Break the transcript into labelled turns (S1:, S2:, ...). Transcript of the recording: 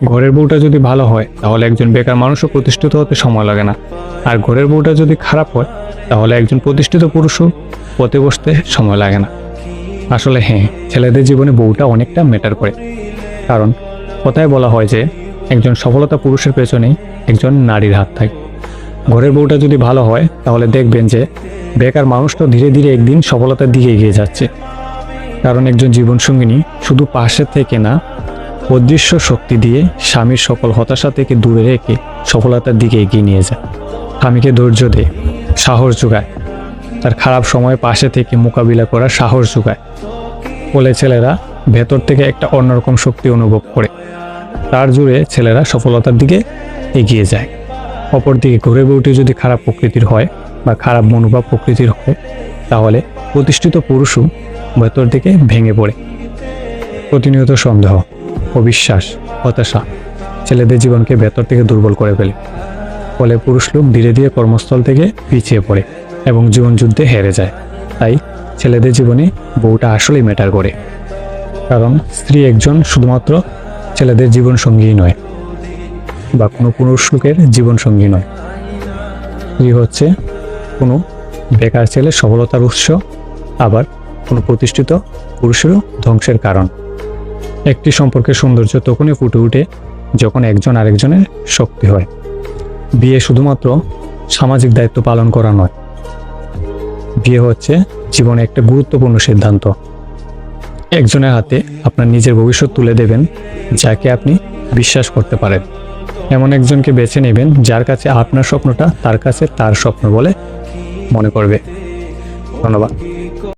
S1: ঘরের বউটা যদি ভালো হয় তাহলে একজন বেকার মানুষও প্রতিষ্ঠিত হতে সময় লাগে না, আর ঘরের বউটা যদি খারাপ হয় তাহলে একজন প্রতিষ্ঠিত পুরুষও পথে বসতে সময় লাগে না। আসলে হ্যাঁ, ছেলেদের জীবনে বউটা অনেকটা ম্যাটার করে। কারণ কথায় বলা হয় যে একজন সফলতা পুরুষের পেছনেই একজন নারীর হাত থাকে। ঘরের বউটা যদি ভালো হয় তাহলে দেখবেন যে বেকার মানুষটা ধীরে ধীরে একদিন সফলতার দিকে এগিয়ে যাচ্ছে। কারণ একজন জীবনসঙ্গিনী শুধু পাশে থেকে না, অদৃশ্য শক্তি দিয়ে স্বামীর সকল হতাশা থেকে দূরে রেখে সফলতার দিকে এগিয়ে নিয়ে যায়। স্বামীকে ধৈর্য দেয়, সাহস যোগায়, তার খারাপ সময়ে পাশে থেকে মোকাবিলা করার সাহস যোগায়। ফলে ছেলেরা ভেতর থেকে একটা অন্যরকম শক্তি অনুভব করে, তার জুড়ে ছেলেরা সফলতার দিকে এগিয়ে যায়। অপরদিকে ঘরের বউটি যদি খারাপ প্রকৃতির হয় বা খারাপ মনোভাব প্রকৃতির হয় তাহলে প্রতিষ্ঠিত পুরুষও ভেতর থেকে ভেঙে পড়ে। প্রতিনিয়ত সন্দেহ, অবিশ্বাস, হতাশা ছেলেদের জীবনকে ভেতর থেকে দুর্বল করে ফেলে। ফলে পুরুষ লোক ধীরে ধীরে কর্মস্থল থেকে পিছিয়ে পড়ে এবং জীবনযুদ্ধে হেরে যায়। তাই ছেলেদের জীবনে বউটা আসলেই ম্যাটার করে। কারণ স্ত্রী একজন শুধুমাত্র ছেলেদের জীবনসঙ্গী নয় বা কোনো পুরুষ লোকের জীবনসঙ্গী নয়। স্ত্রী হচ্ছে কোনো বেকার ছেলে সফলতার উৎস, আবার কোনো প্রতিষ্ঠিত পুরুষেরও ধ্বংসের কারণ। একটি সম্পর্কের সৌন্দর্য তখনই ফুটে ওঠে যখন একজন আরেকজনের শক্তি হয়। বিয়ে শুধুমাত্র সামাজিক দায়িত্ব পালন করা নয়, বিয়ে হচ্ছে জীবনে একটা গুরুত্বপূর্ণ সিদ্ধান্ত। একজনের হাতে আপনার নিজের ভবিষ্যৎ তুলে দেবেন যাকে আপনি বিশ্বাস করতে পারেন। এমন একজনকে বেছে নেবেন যার কাছে আপনার স্বপ্নটা তার কাছে তার স্বপ্ন বলে মনে করবে। ধন্যবাদ।